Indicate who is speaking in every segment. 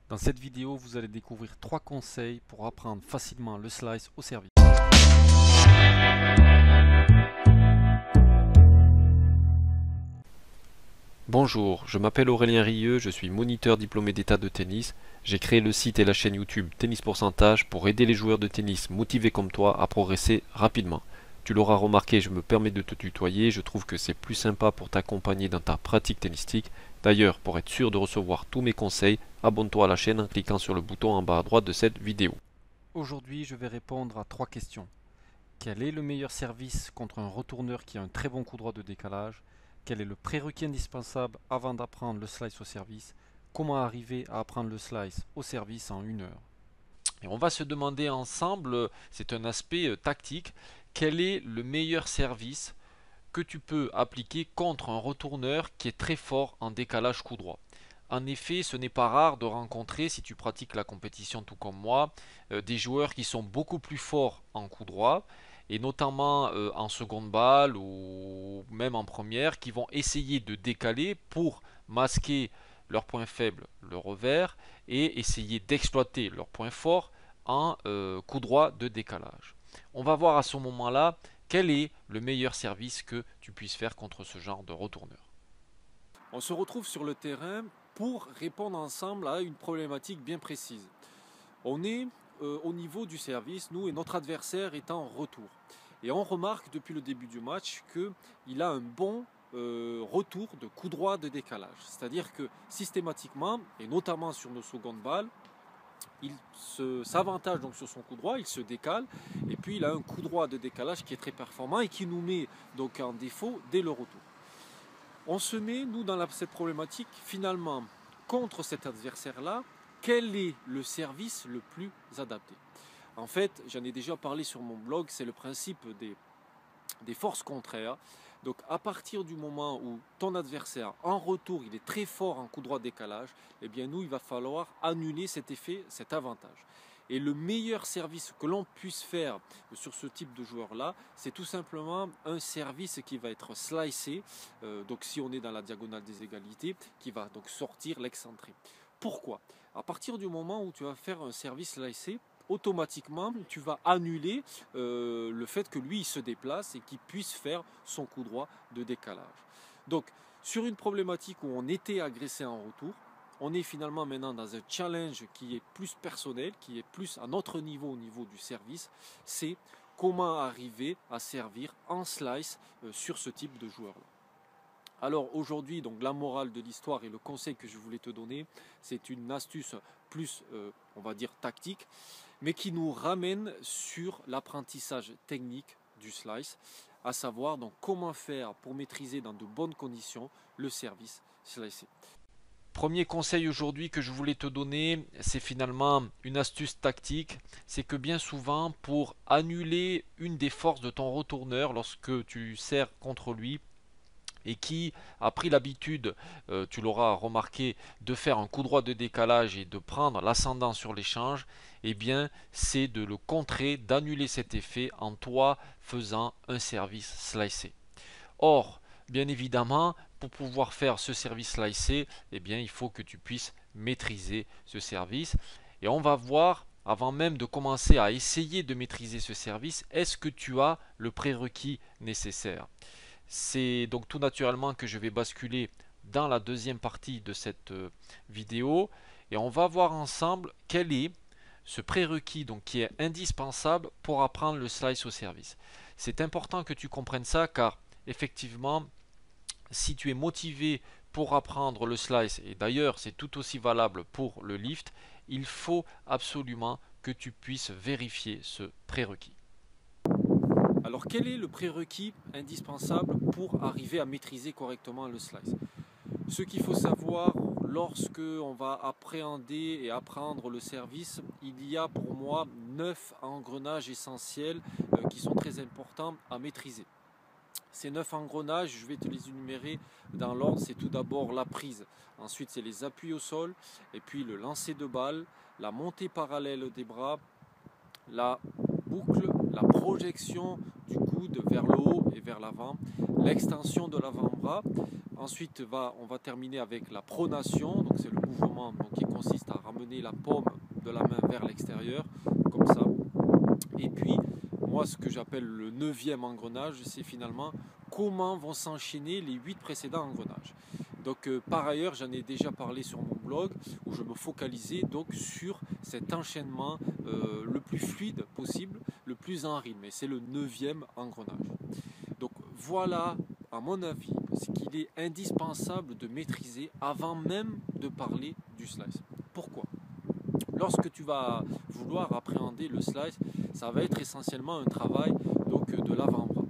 Speaker 1: Dans cette vidéo, vous allez découvrir 3 conseils pour apprendre facilement le slice au service. Bonjour, je m'appelle Aurélien Rieux, je suis moniteur diplômé d'état de tennis. J'ai créé le site et la chaîne YouTube Tennis Pourcentage pour aider les joueurs de tennis motivés comme toi à progresser rapidement. Tu l'auras remarqué, je me permets de te tutoyer, je trouve que c'est plus sympa pour t'accompagner dans ta pratique tennistique. D'ailleurs, pour être sûr de recevoir tous mes conseils, abonne-toi à la chaîne en cliquant sur le bouton en bas à droite de cette vidéo. Aujourd'hui, je vais répondre à 3 questions. Quel est le meilleur service contre un retourneur qui a un très bon coup droit de décalage? Quel est le prérequis indispensable avant d'apprendre le slice au service? Comment arriver à apprendre le slice au service en 1 heure? Et on va se demander ensemble, c'est un aspect tactique, quel est le meilleur service que tu peux appliquer contre un retourneur qui est très fort en décalage coup droit. En effet, ce n'est pas rare de rencontrer, si tu pratiques la compétition tout comme moi, des joueurs qui sont beaucoup plus forts en coup droit, et notamment en seconde balle ou même en première, qui vont essayer de décaler pour masquer leur point faible, le revers, et essayer d'exploiter leur point fort en coup droit de décalage. On va voir à ce moment-là quel est le meilleur service que tu puisses faire contre ce genre de retourneur.
Speaker 2: On se retrouve sur le terrain pour répondre ensemble à une problématique bien précise. On est au niveau du service, nous et notre adversaire est en retour. Et on remarque depuis le début du match qu'il a un bon retour de coup droit de décalage. C'est-à-dire que systématiquement, et notamment sur nos secondes balles, il s'avantage donc sur son coup droit, il se décale, et puis il a un coup droit de décalage qui est très performant et qui nous met donc en défaut dès le retour. On se met, nous, dans cette problématique, finalement, contre cet adversaire-là, quel est le service le plus adapté? En fait, j'en ai déjà parlé sur mon blog, c'est le principe des forces contraires. Donc, à partir du moment où ton adversaire, en retour, il est très fort en coup droit de décalage, eh bien, nous, il va falloir annuler cet effet, cet avantage. Et le meilleur service que l'on puisse faire sur ce type de joueur-là, c'est tout simplement un service qui va être slicé, donc si on est dans la diagonale des égalités, qui va donc sortir l'excentré. Pourquoi? À partir du moment où tu vas faire un service slicé, automatiquement tu vas annuler le fait que lui il se déplace et qu'il puisse faire son coup droit de décalage. Donc sur une problématique où on était agressé en retour, on est finalement maintenant dans un challenge qui est plus personnel, qui est plus à notre niveau, au niveau du service. C'est comment arriver à servir en slice sur ce type de joueur-là. Alors aujourd'hui, donc la morale de l'histoire et le conseil que je voulais te donner, c'est une astuce plus, on va dire, tactique, mais qui nous ramène sur l'apprentissage technique du slice, à savoir donc comment faire pour maîtriser dans de bonnes conditions le service slicé.
Speaker 1: Premier conseil aujourd'hui que je voulais te donner, c'est finalement une astuce tactique. C'est que bien souvent, pour annuler une des forces de ton retourneur lorsque tu sers contre lui, et qui a pris l'habitude, tu l'auras remarqué, de faire un coup droit de décalage et de prendre l'ascendant sur l'échange, eh bien c'est de le contrer, d'annuler cet effet en toi faisant un service slicé. Or, bien évidemment, pour pouvoir faire ce service slicé, eh bien il faut que tu puisses maîtriser ce service. Et on va voir, avant même de commencer à essayer de maîtriser ce service, est-ce que tu as le prérequis nécessaire? C'est donc tout naturellement que je vais basculer dans la deuxième partie de cette vidéo et on va voir ensemble quel est ce prérequis donc qui est indispensable pour apprendre le slice au service. C'est important que tu comprennes ça car effectivement si tu es motivé pour apprendre le slice, et d'ailleurs c'est tout aussi valable pour le lift, il faut absolument que tu puisses vérifier ce prérequis.
Speaker 2: Alors quel est le prérequis indispensable pour arriver à maîtriser correctement le slice? Ce qu'il faut savoir lorsque on va appréhender et apprendre le service, il y a pour moi 9 engrenages essentiels qui sont très importants à maîtriser. Ces 9 engrenages, je vais te les énumérer dans l'ordre. C'est tout d'abord la prise, ensuite c'est les appuis au sol, et puis le lancer de balle, la montée parallèle des bras, la boucle, la projection du coude vers le haut et vers l'avant, l'extension de l'avant-bras. Ensuite, on va terminer avec la pronation, donc c'est le mouvement qui consiste à ramener ramener la paume de la main vers l'extérieur, comme ça. Et puis, moi, ce que j'appelle le 9e engrenage, c'est finalement comment vont s'enchaîner les 8 précédents engrenages. Donc, par ailleurs, j'en ai déjà parlé sur mon blog, où je me focalisais donc sur cet enchaînement le plus fluide possible, le plus en rythme. Et c'est le 9e engrenage. Donc, voilà, à mon avis, ce qu'il est indispensable de maîtriser avant même de parler du slice. Pourquoi ? Lorsque tu vas vouloir appréhender le slice, ça va être essentiellement un travail donc, de l'avant-bras.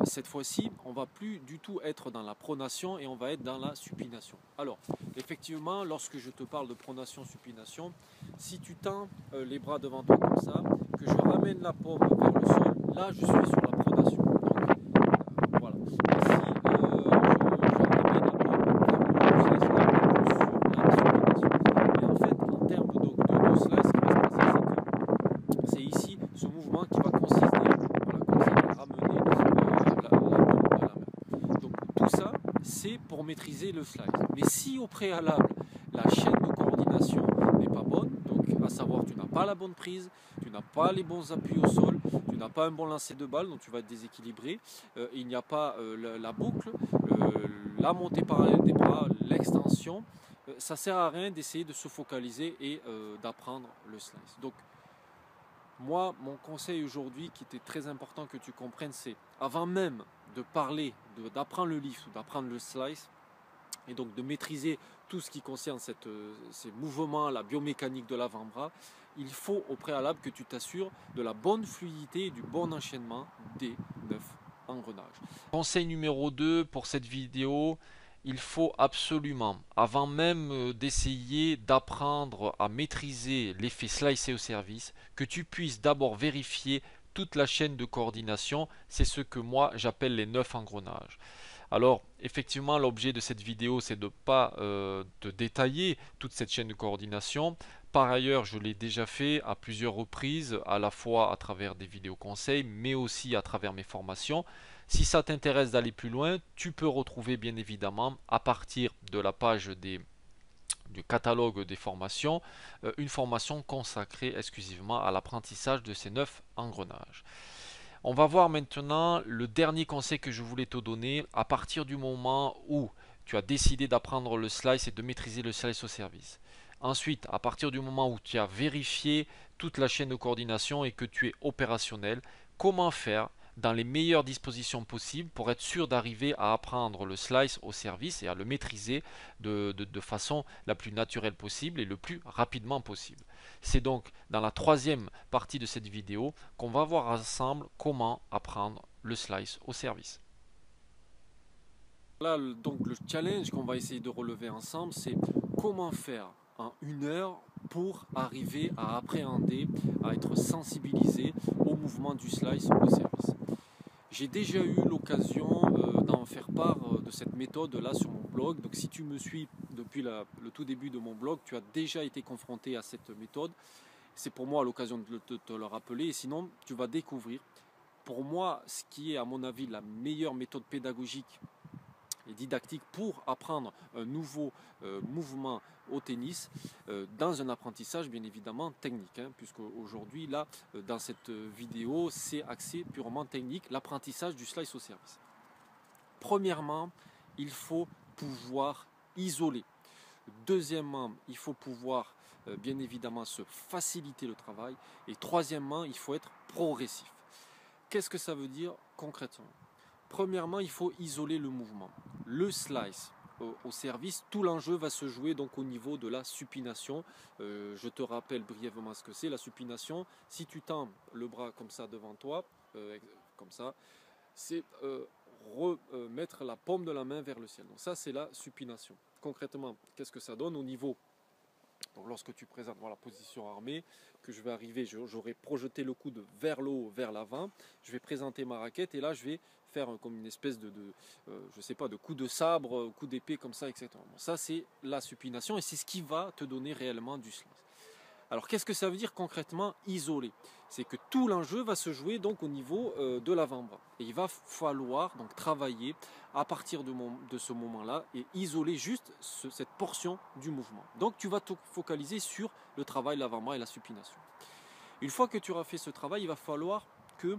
Speaker 2: Cette fois-ci, on ne va plus du tout être dans la pronation et on va être dans la supination. Alors, effectivement, lorsque je te parle de pronation-supination, si tu tends les bras devant toi comme ça, que je ramène la paume vers le sol, là je suis sur la pronation. Donc, voilà. Et si je ramène la paume vers le slice, là, on est sur la supination. Et en fait, en termes donc, de slice, ce qui va se passer, c'est que c'est ici ce mouvement qui va consister, voilà, comme ça, à ramener la paume de la main. Donc tout ça, c'est pour maîtriser le slice. Mais si au préalable, la chaîne de coordination n'est pas bonne, donc à savoir tu n'as pas la bonne prise, tu n'as pas les bons appuis au sol, tu n'as pas un bon lancer de balle, donc tu vas être déséquilibré, il n'y a pas la boucle, la montée parallèle des bras, l'extension, ça ne sert à rien d'essayer de se focaliser et d'apprendre le slice. Donc moi, mon conseil aujourd'hui qui était très important que tu comprennes, c'est avant même de parler, d'apprendre le lift ou d'apprendre le slice, et donc de maîtriser tout ce qui concerne ces mouvements, la biomécanique de l'avant-bras, il faut au préalable que tu t'assures de la bonne fluidité et du bon enchaînement des 9 engrenages.
Speaker 1: Conseil numéro 2 pour cette vidéo, il faut absolument, avant même d'essayer d'apprendre à maîtriser l'effet slicé au service, que tu puisses d'abord vérifier toute la chaîne de coordination. C'est ce que moi j'appelle les 9 engrenages. Alors effectivement, l'objet de cette vidéo, c'est de ne pas de détailler toute cette chaîne de coordination. Par ailleurs, je l'ai déjà fait à plusieurs reprises, à la fois à travers des vidéos conseils, mais aussi à travers mes formations. Si ça t'intéresse d'aller plus loin, tu peux retrouver bien évidemment à partir de la page du catalogue des formations, une formation consacrée exclusivement à l'apprentissage de ces 9 engrenages. On va voir maintenant le dernier conseil que je voulais te donner. À partir du moment où tu as décidé d'apprendre le slice et de maîtriser le slice au service. Ensuite, à partir du moment où tu as vérifié toute la chaîne de coordination et que tu es opérationnel, comment faire dans les meilleures dispositions possibles pour être sûr d'arriver à apprendre le slice au service et à le maîtriser de façon la plus naturelle possible et le plus rapidement possible. C'est donc dans la troisième partie de cette vidéo qu'on va voir ensemble comment apprendre le slice au service.
Speaker 2: Là, donc le challenge qu'on va essayer de relever ensemble, c'est comment faire en 1 heure pour arriver à appréhender, à être sensibilisé au mouvement du slice au service. J'ai déjà eu l'occasion d'en faire part de cette méthode-là sur mon blog. Donc si tu me suis depuis le tout début de mon blog, tu as déjà été confronté à cette méthode. C'est pour moi l'occasion de te le rappeler. Et sinon, tu vas découvrir, pour moi, ce qui est à mon avis la meilleure méthode pédagogique et didactique pour apprendre un nouveau mouvement au tennis dans un apprentissage bien évidemment technique, puisque aujourd'hui là dans cette vidéo c'est axé purement technique, l'apprentissage du slice au service. Premièrement, il faut pouvoir isoler. Deuxièmement, il faut pouvoir bien évidemment se faciliter le travail. Et troisièmement, il faut être progressif. Qu'est-ce que ça veut dire concrètement ? Premièrement, il faut isoler le mouvement. Le slice au service, tout l'enjeu va se jouer donc au niveau de la supination. Je te rappelle brièvement ce que c'est la supination. Si tu tends le bras comme ça devant toi, comme ça, c'est remettre la paume de la main vers le ciel. Donc ça, c'est la supination. Concrètement, qu'est-ce que ça donne au niveau? Donc lorsque tu présentes la position armée, que je vais arriver, j'aurai projeté le coude vers le haut, vers l'avant, je vais présenter ma raquette et là je vais faire comme une espèce je sais pas, de coup de sabre, coup d'épée comme ça, etc. Bon, ça c'est la supination et c'est ce qui va te donner réellement du slice. Alors qu'est-ce que ça veut dire concrètement isoler? C'est que tout l'enjeu va se jouer donc au niveau de l'avant-bras. Et il va falloir donc travailler à partir de ce moment-là et isoler juste cette portion du mouvement. Donc tu vas te focaliser sur le travail de l'avant-bras et la supination. Une fois que tu auras fait ce travail, il va falloir que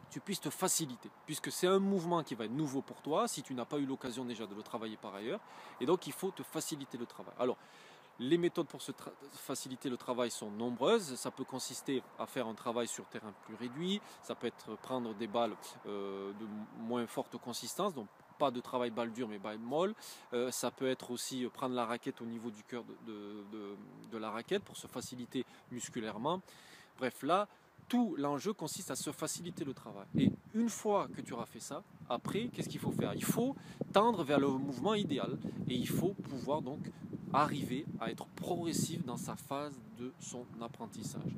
Speaker 2: tu puisses te faciliter, puisque c'est un mouvement qui va être nouveau pour toi, si tu n'as pas eu l'occasion déjà de le travailler par ailleurs, et donc il faut te faciliter le travail. Alors, les méthodes pour se faciliter le travail sont nombreuses. Ça peut consister à faire un travail sur terrain plus réduit, ça peut être prendre des balles de moins forte consistance, donc pas de travail balle dure mais balle molle. Ça peut être aussi prendre la raquette au niveau du cœur de la raquette pour se faciliter musculairement. Bref, là, tout l'enjeu consiste à se faciliter le travail. Et une fois que tu auras fait ça, après, qu'est-ce qu'il faut faire? Il faut tendre vers le mouvement idéal et il faut pouvoir donc arriver à être progressif dans sa phase de son apprentissage.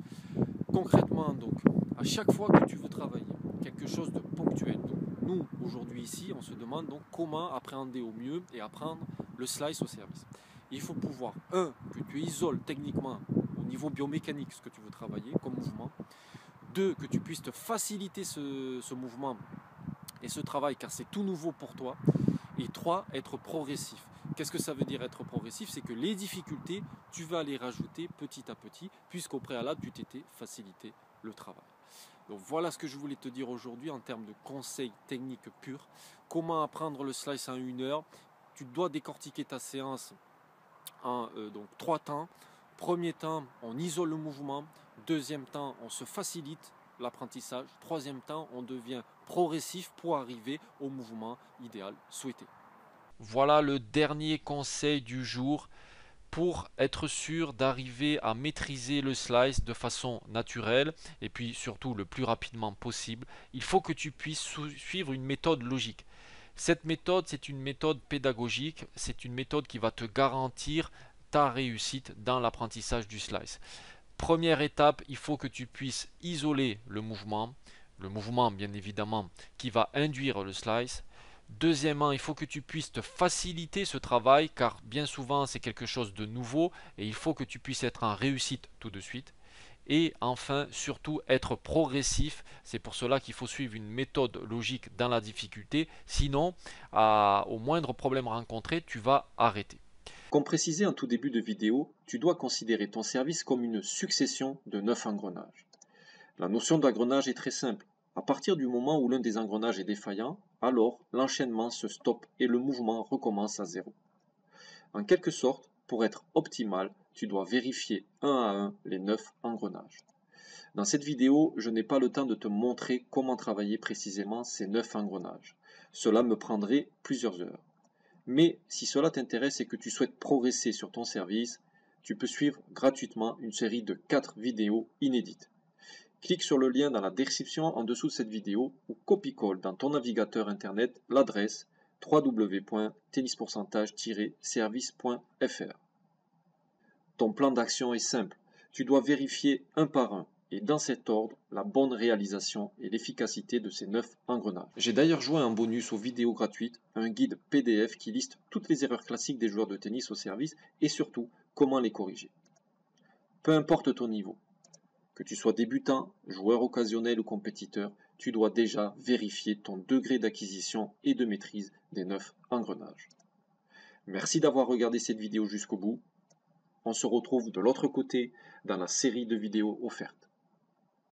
Speaker 2: Concrètement, donc, à chaque fois que tu veux travailler quelque chose de ponctuel, donc, nous, aujourd'hui ici, on se demande donc comment appréhender au mieux et apprendre le slice au service. Il faut pouvoir, que tu isoles techniquement au niveau biomécanique ce que tu veux travailler comme mouvement. 2, que tu puisses te faciliter ce mouvement et ce travail car c'est tout nouveau pour toi. Et 3, être progressif. Qu'est-ce que ça veut dire être progressif? C'est que les difficultés, tu vas les rajouter petit à petit, puisqu'au préalable, tu t'étais facilité le travail. Donc voilà ce que je voulais te dire aujourd'hui en termes de conseils techniques purs. Comment apprendre le slice en 1 heure? Tu dois décortiquer ta séance en donc 3 temps. Premier temps, on isole le mouvement. Deuxième temps, on se facilite l'apprentissage. Troisième temps, on devient progressif pour arriver au mouvement idéal souhaité.
Speaker 1: Voilà le dernier conseil du jour. Pour être sûr d'arriver à maîtriser le slice de façon naturelle et puis surtout le plus rapidement possible, il faut que tu puisses suivre une méthode logique. Cette méthode, c'est une méthode pédagogique, c'est une méthode qui va te garantir ta réussite dans l'apprentissage du slice. Première étape, il faut que tu puisses isoler le mouvement bien évidemment qui va induire le slice. Deuxièmement, il faut que tu puisses te faciliter ce travail car bien souvent c'est quelque chose de nouveau et il faut que tu puisses être en réussite tout de suite. Et enfin, surtout être progressif, c'est pour cela qu'il faut suivre une méthode logique dans la difficulté, sinon au moindre problème rencontré, tu vas arrêter.
Speaker 3: Comme précisé en tout début de vidéo, tu dois considérer ton service comme une succession de 9 engrenages. La notion d'engrenage est très simple. À partir du moment où l'un des engrenages est défaillant, alors l'enchaînement se stoppe et le mouvement recommence à zéro. En quelque sorte, pour être optimal, tu dois vérifier un à un les 9 engrenages. Dans cette vidéo, je n'ai pas le temps de te montrer comment travailler précisément ces 9 engrenages. Cela me prendrait plusieurs heures. Mais si cela t'intéresse et que tu souhaites progresser sur ton service, tu peux suivre gratuitement une série de 4 vidéos inédites. Clique sur le lien dans la description en dessous de cette vidéo ou copie-colle dans ton navigateur internet l'adresse www.tennisporcentage-service.fr. Ton plan d'action est simple. Tu dois vérifier un par un et dans cet ordre la bonne réalisation et l'efficacité de ces 9 engrenages. J'ai d'ailleurs joint en bonus aux vidéos gratuites un guide PDF qui liste toutes les erreurs classiques des joueurs de tennis au service et surtout comment les corriger. Peu importe ton niveau, que tu sois débutant, joueur occasionnel ou compétiteur, tu dois déjà vérifier ton degré d'acquisition et de maîtrise des 9 engrenages. Merci d'avoir regardé cette vidéo jusqu'au bout. On se retrouve de l'autre côté dans la série de vidéos offertes.